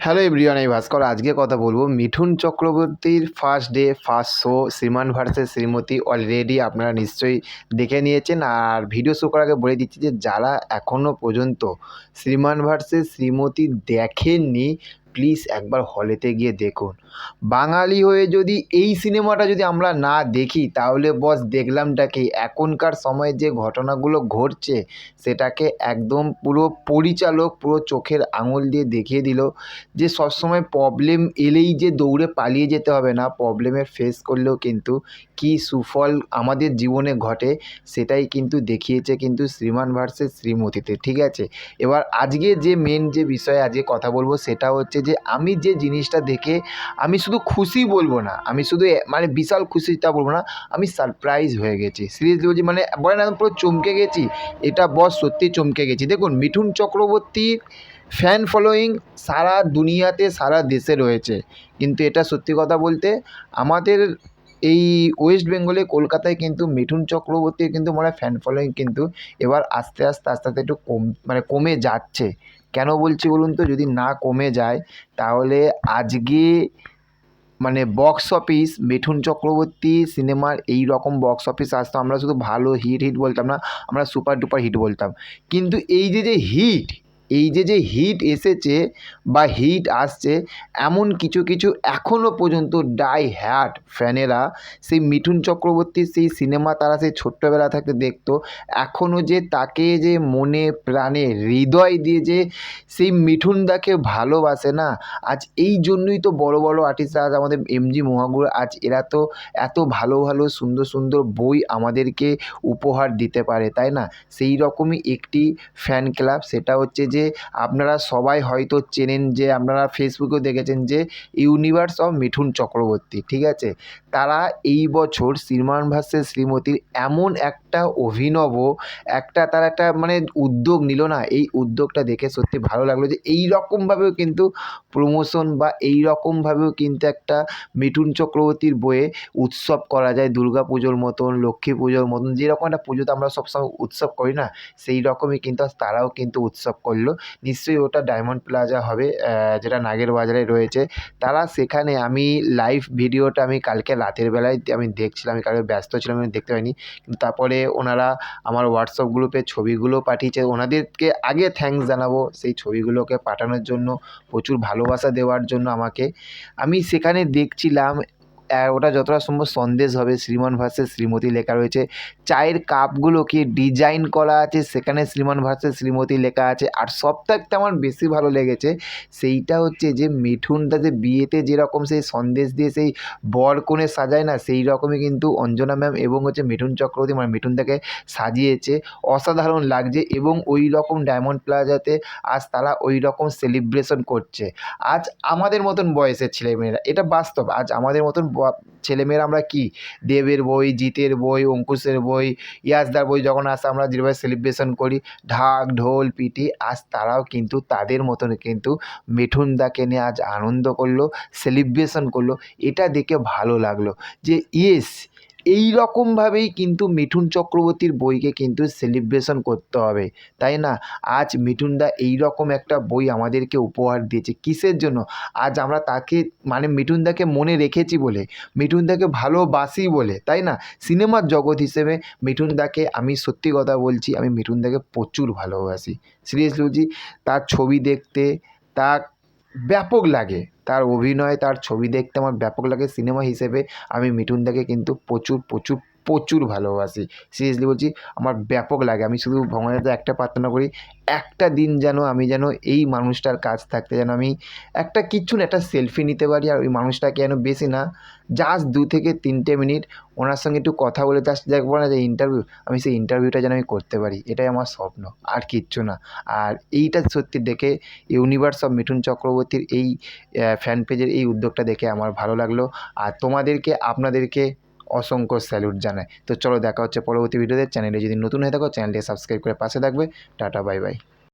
Hello everyone, আমি ভাস্কর। আজকে কথা বলবো মিঠুন চক্রবর্তীর ফার্স্ট ডে ফার্স্ট শো শ্রীমান ভার্সেস শ্রীমতী। অলরেডি আপনারা নিশ্চয়ই দেখে নিয়েছেন। আর ভিডিও শো করার আগে বলে দিচ্ছি যে যারা এখনও পর্যন্ত শ্রীমান ভার্সেস শ্রীমতী দেখেননি, প্লিজ একবার হলেতে গিয়ে দেখুন। বাঙালি হয়ে যদি এই সিনেমাটা যদি আমরা না দেখি তাহলে বস দেখলামটা কি? এখনকার সময়ে যে ঘটনাগুলো ঘটছে সেটাকে একদম পুরো পরিচালক পুরো চোখের আঙুল দিয়ে দেখিয়ে দিল যে সবসময় প্রবলেম এলেই যে দৌড়ে পালিয়ে যেতে হবে না, প্রবলেমের ফেস করলেও কিন্তু কী সুফল আমাদের জীবনে ঘটে সেটাই কিন্তু দেখিয়েছে কিন্তু শ্রীমান ভার্সেস শ্রীমতীতে। ঠিক আছে, এবার আজকে যে মেন যে বিষয়ে আজকে কথা বলবো সেটা হচ্ছে যে আমি যে জিনিসটা দেখে আমি শুধু খুশি বলবো না, আমি শুধু মানে বিশাল খুশি তা বলবো না, আমি সারপ্রাইজ হয়ে গেছি। সিরিয়াসলি বলছি, মানে বলে না পুরো চমকে গেছি। এটা বস সত্যি চমকে গেছি। দেখুন, মিঠুন চক্রবর্তীর ফ্যান ফলোয়িং সারা দুনিয়াতে সারা দেশে রয়েছে, কিন্তু এটা সত্যি কথা বলতে আমাদের এই ওয়েস্ট বেঙ্গলে কলকাতায় কিন্তু মিঠুন চক্রবর্তীর কিন্তু মানে ফ্যান ফলোয়িং কিন্তু এবার আস্তে আস্তে আস্তে আস্তে একটু কমে যাচ্ছে। কেন বলছি বলুন তো? যদি না কমে যায় তাহলে আজকে মানে বক্স অফিস মিঠুন চক্রবর্তী সিনেমার এই রকম বক্স অফিস আসতো, আমরা শুধু ভালো হিট হিট বলতাম না, আমরা সুপার ডুপার হিট বলতাম। কিন্তু এই যে হিট, এই যে হিট এসেছে বা হিট আসছে, এমন কিছু কিছু এখনও পর্যন্ত ডাই হ্যাট ফ্যানেরা সেই মিঠুন চক্রবর্তীর সেই সিনেমা তারা সেই ছোট্টবেলা থেকে দেখতো, এখনও যে তাকে যে মনে প্রাণে হৃদয় দিয়ে যে সেই মিঠুনদাকে ভালোবাসে না। আজ এই জন্যই তো বড় বড় আর্টিস্টরা, আজ আমাদের এমজি মহাগুর, আজ এরা তো এত ভালো ভালো সুন্দর সুন্দর বই আমাদেরকে উপহার দিতে পারে, তাই না? সেই রকমই একটি ফ্যান ক্লাব, সেটা হচ্ছে যে আপনারা সবাই হয়তো চেনেন, যে আপনারা ফেসবুকেও দেখেছেন যে ইউনিভার্স অফ মিঠুন চক্রবর্তী। ঠিক আছে, তারা এই বছর শ্রীমান ভার্সেস শ্রীমতীর এমন একটা অভিনব একটা তারা একটা মানে উদ্যোগ নিল না, এই উদ্যোগটা দেখে সত্যি ভালো লাগলো যে এই রকমভাবেও কিন্তু প্রমোশন বা এই রকমভাবেও কিন্তু একটা মিঠুন চক্রবর্তীর বইয়ে উৎসব করা যায়। দুর্গা পুজোর মতন, লক্ষ্মী পুজোর মতন যেরকম একটা পুজোতে আমরা সবসময় উৎসব করি না, সেই রকমই কিন্তু তারাও কিন্তু উৎসব করলো। নিশ্চয়ই ওটা ডায়মন্ড প্লাজা হবে, যেটা নাগের বাজারে রয়েছে। তারা সেখানে, আমি লাইভ ভিডিওটা আমি কালকে রাতের বেলায় আমি দেখছিলাম, আমি কালকে ব্যস্ত ছিলাম, আমি দেখতে পাইনি। কিন্তু তারপরে ওনারা আমার হোয়াটসঅ্যাপ গ্রুপে ছবিগুলো পাঠিয়েছে, ওনাদেরকে আগে থ্যাঙ্কস জানাবো সেই ছবিগুলোকে পাঠানোর জন্য, প্রচুর ভালোবাসা দেওয়ার জন্য আমাকে। আমি সেখানে দেখছিলাম ওটা যতটা সম্ভব সন্দেশ হবে, শ্রীমান ভার্সেস শ্রীমতী লেখা রয়েছে। চায়ের কাপগুলোকে ডিজাইন করা আছে, সেখানে শ্রীমান ভার্সেস শ্রীমতী লেখা আছে। আর সবথেকে আমার বেশি ভালো লেগেছে সেইটা হচ্ছে যে মিঠুনটা যে বিয়েতে যেরকম সেই সন্দেশ দিয়ে সেই বর কনে সাজায় না, সেই রকমই কিন্তু অঞ্জনা ম্যাম এবং হচ্ছে মিঠুন চক্রবর্তী মানে মিঠুনটাকে সাজিয়েছে। অসাধারণ লাগছে। এবং ওই রকম ডায়মন্ড প্লাজাতে আজ তারা ওই রকম সেলিব্রেশন করছে। আজ আমাদের মতন বয়সের ছেলেমেয়েরা, এটা বাস্তব, আজ আমাদের মতন ছেলেমেয়েরা আমরা কি দেবের বই, জিতের বই, অঙ্কুশের বই, ইয়াসদার বই যখন আসে আমরা যেভাবে সেলিব্রেশন করি ঢাক ঢোল পিটি, আজ তারাও কিন্তু তাদের মতন কিন্তু মিঠুনদাকে নিয়ে আজ আনন্দ করলো, সেলিব্রেশন করলো। এটা দেখে ভালো লাগলো যে ইয়েস, এই রকমভাবেই কিন্তু মিঠুন চক্রবর্তীর বইকে কিন্তু সেলিব্রেশন করতে হবে, তাই না? আজ মিঠুনদা এই রকম একটা বই আমাদেরকে উপহার দিয়েছে, কিসের জন্য? আজ আমরা তাকে মানে মিঠুনদাকে মনে রেখেছি বলে, মিঠুনদাকে ভালোবাসি বলে, তাই না? সিনেমার জগৎ হিসেবে মিঠুনদাকে, আমি সত্যি কথা বলছি, আমি মিঠুনদাকে প্রচুর ভালোবাসি। সিরিয়াসলি বলছি, তার ছবি দেখতে তার ব্যাপক লাগে, তার অভিনয়, তার ছবি দেখতে আমার ব্যাপক লাগে। সিনেমা হিসেবে আমি মিঠুনদাকে কিন্তু প্রচুর প্রচুর প্রচুর ভালোবাসি। সিরিয়াসলি বলছি, আমার ব্যাপক লাগে। আমি শুধু ভগবানের কাছে একটা প্রার্থনা করি, একটা দিন যেন আমি যেন এই মানুষটার কাছ থাকতে যেন আমি একটা কিচ্ছু না, একটা সেলফি নিতে পারি। আর ওই মানুষটাকে যেন বেশি না, জাস্ট 2 থেকে 3টে মিনিট ওনার সঙ্গে একটু কথা বলে, জাস্ট দেখবো না যে ইন্টারভিউ, আমি সেই ইন্টারভিউটা যেন আমি করতে পারি, এটাই আমার স্বপ্ন, আর কিচ্ছু না। আর এইটা সত্যি দেখে ইউনিভার্স অফ মিঠুন চক্রবর্তীর এই ফ্যান পেজের এই উদ্যোগটা দেখে আমার ভালো লাগলো। আর তোমাদেরকে, আপনাদেরকে অসংখ্য স্যালুট জানাই। তো চলো, দেখা হচ্ছে পরবর্তী ভিডিওতে। চ্যানেলে যদি নতুন হয়ে থাকো চ্যানেলটি সাবস্ক্রাইব করে পাশে থাকবে। Tata, bye bye.